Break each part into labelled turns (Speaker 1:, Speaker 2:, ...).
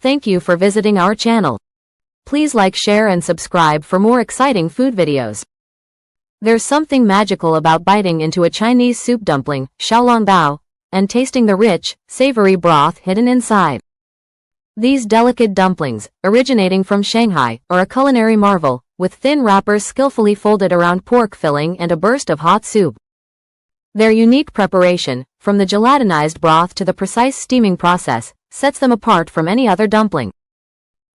Speaker 1: Thank you for visiting our channel. Please like, share and subscribe for more exciting food videos. There's something magical about biting into a Chinese soup dumpling, Xiaolongbao, and tasting the rich, savory broth hidden inside. These delicate dumplings, originating from Shanghai, are a culinary marvel, with thin wrappers skillfully folded around pork filling and a burst of hot soup. Their unique preparation, from the gelatinized broth to the precise steaming process, sets them apart from any other dumpling.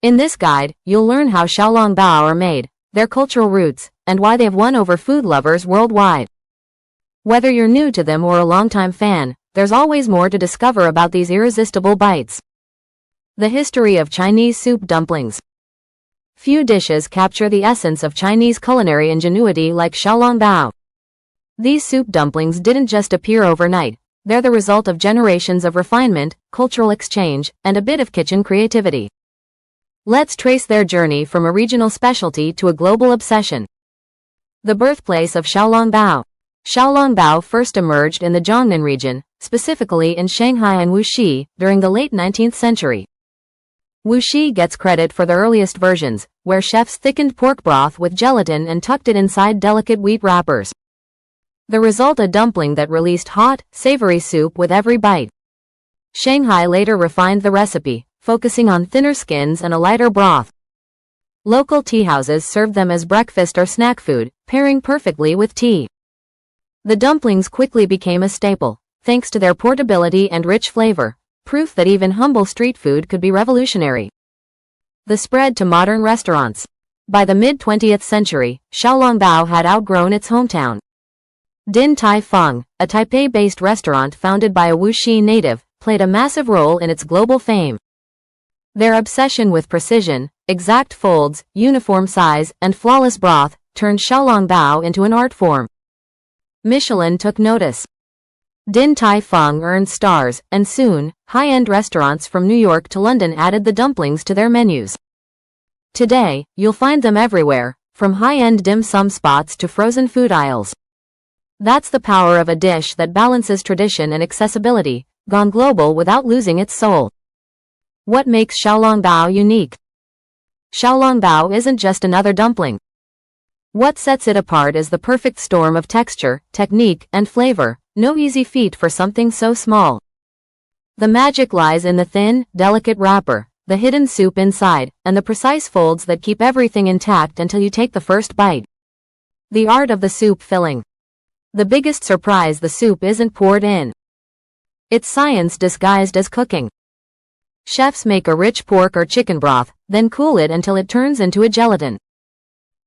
Speaker 1: In this guide, you'll learn how Xiaolongbao are made, their cultural roots, and why they've won over food lovers worldwide. Whether you're new to them or a longtime fan, there's always more to discover about these irresistible bites. The history of Chinese soup dumplings. Few dishes capture the essence of Chinese culinary ingenuity like Xiaolongbao. These soup dumplings didn't just appear overnight, they're the result of generations of refinement, cultural exchange, and a bit of kitchen creativity. Let's trace their journey from a regional specialty to a global obsession. The birthplace of Xiaolongbao. Xiaolongbao first emerged in the Jiangnan region, specifically in Shanghai and Wuxi, during the late 19th century. Wuxi gets credit for the earliest versions, where chefs thickened pork broth with gelatin and tucked it inside delicate wheat wrappers. The result, a dumpling that released hot, savory soup with every bite. Shanghai later refined the recipe, focusing on thinner skins and a lighter broth. Local tea houses served them as breakfast or snack food, pairing perfectly with tea. The dumplings quickly became a staple, thanks to their portability and rich flavor, proof that even humble street food could be revolutionary. The spread to modern restaurants. By the mid-20th century, Xiaolongbao had outgrown its hometown. Din Tai Fung, a Taipei-based restaurant founded by a Wuxi native, played a massive role in its global fame. Their obsession with precision, exact folds, uniform size, and flawless broth turned Xiaolongbao into an art form. Michelin took notice. Din Tai Fung earned stars, and soon, high-end restaurants from New York to London added the dumplings to their menus. Today, you'll find them everywhere, from high-end dim sum spots to frozen food aisles. That's the power of a dish that balances tradition and accessibility, gone global without losing its soul. What makes Xiaolongbao unique? Xiaolongbao isn't just another dumpling. What sets it apart is the perfect storm of texture, technique, and flavor, no easy feat for something so small. The magic lies in the thin, delicate wrapper, the hidden soup inside, and the precise folds that keep everything intact until you take the first bite. The art of the soup filling. The biggest surprise, the soup isn't poured in. It's science disguised as cooking. Chefs make a rich pork or chicken broth, then cool it until it turns into a gelatin.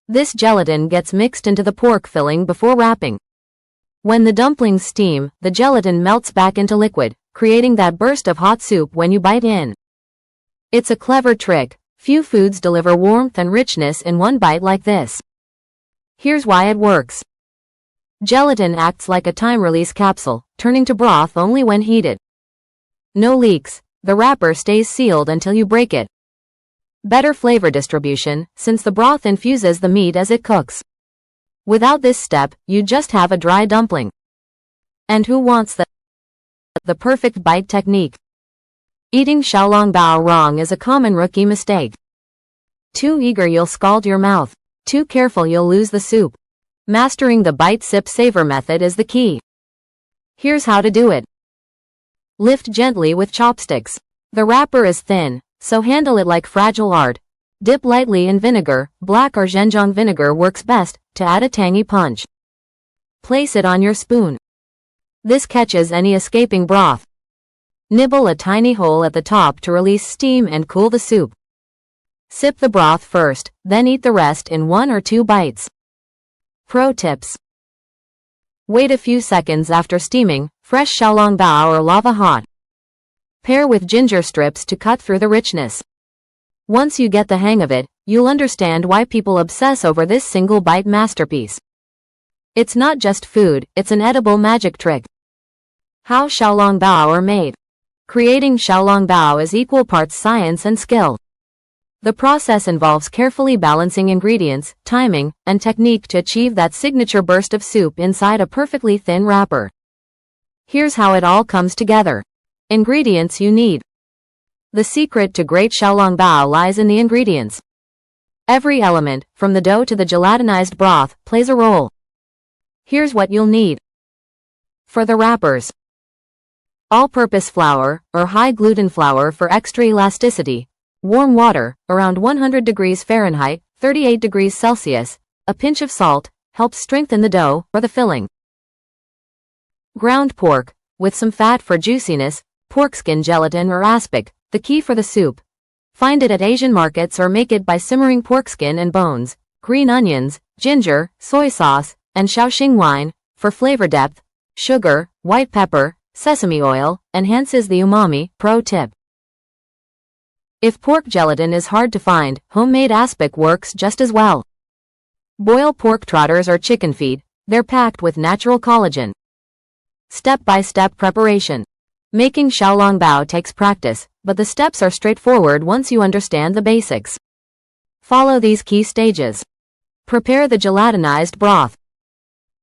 Speaker 1: This gelatin gets mixed into the pork filling before wrapping. When the dumplings steam, the gelatin melts back into liquid, creating that burst of hot soup when you bite in. It's a clever trick. Few foods deliver warmth and richness in one bite like this. Here's why it works. Gelatin acts like a time-release capsule, turning to broth only when heated. No leaks. The wrapper stays sealed until you break it. Better flavor distribution, since the broth infuses the meat as it cooks. Without this step, you just have a dry dumpling. And who wants the perfect bite technique? Eating Xiaolongbao wrong is a common rookie mistake. Too eager, you'll scald your mouth. Too careful, you'll lose the soup. Mastering the bite-sip-savor method is the key. Here's how to do it. Lift gently with chopsticks. The wrapper is thin, so handle it like fragile art. Dip lightly in vinegar. Black or Zhenjiang vinegar works best to add a tangy punch. Place it on your spoon. This catches any escaping broth. Nibble a tiny hole at the top to release steam and cool the soup. Sip the broth first, then eat the rest in 1 or 2 bites. Pro tips. Wait a few seconds after steaming, fresh Xiaolongbao or lava hot. Pair with ginger strips to cut through the richness. Once you get the hang of it, you'll understand why people obsess over this single bite masterpiece. It's not just food, it's an edible magic trick. How Xiaolongbao are made. Creating Xiaolongbao is equal parts science and skill. The process involves carefully balancing ingredients, timing, and technique to achieve that signature burst of soup inside a perfectly thin wrapper. Here's how it all comes together. Ingredients you need. The secret to great Xiaolongbao lies in the ingredients. Every element, from the dough to the gelatinized broth, plays a role. Here's what you'll need. For the wrappers: all-purpose flour, or high-gluten flour for extra elasticity, warm water, around 100 degrees Fahrenheit, 38 degrees Celsius, a pinch of salt, helps strengthen the dough, or the filling. Ground pork, with some fat for juiciness, pork skin gelatin or aspic, the key for the soup. Find it at Asian markets or make it by simmering pork skin and bones, green onions, ginger, soy sauce, and Shaoxing wine, for flavor depth. Sugar, white pepper, sesame oil, enhances the umami. Pro tip: if pork gelatin is hard to find, homemade aspic works just as well. Boil pork trotters or chicken feet, they're packed with natural collagen. Step-by-step preparation. Making Xiaolongbao takes practice, but the steps are straightforward once you understand the basics. Follow these key stages. Prepare the gelatinized broth.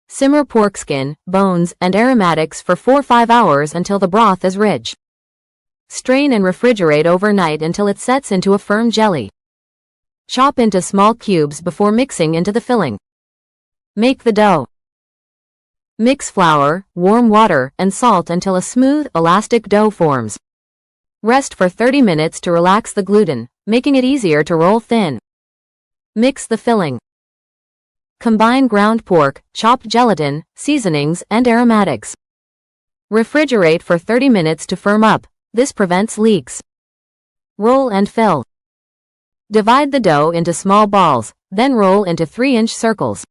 Speaker 1: Simmer pork skin, bones, and aromatics for 4-5 hours until the broth is rich. Strain and refrigerate overnight until it sets into a firm jelly. Chop into small cubes before mixing into the filling. Make the dough. Mix flour, warm water, and salt until a smooth, elastic dough forms. Rest for 30 minutes to relax the gluten, making it easier to roll thin. Mix the filling. Combine ground pork, chopped gelatin, seasonings, and aromatics. Refrigerate for 30 minutes to firm up. This prevents leaks. Roll and fill. Divide the dough into small balls, then roll into 3-inch circles.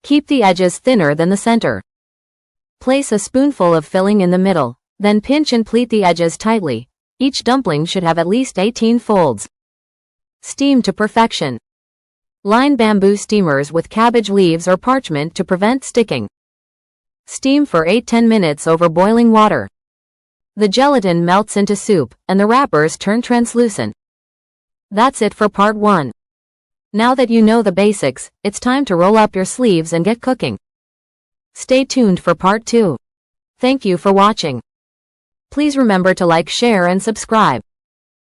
Speaker 1: Keep the edges thinner than the center. Place a spoonful of filling in the middle, then pinch and pleat the edges tightly. Each dumpling should have at least 18 folds. Steam to perfection. Line bamboo steamers with cabbage leaves or parchment to prevent sticking. Steam for 8-10 minutes over boiling water. The gelatin melts into soup, and the wrappers turn translucent. That's it for part 1. Now that you know the basics, it's time to roll up your sleeves and get cooking. Stay tuned for part 2. Thank you for watching. Please remember to like, share, and subscribe.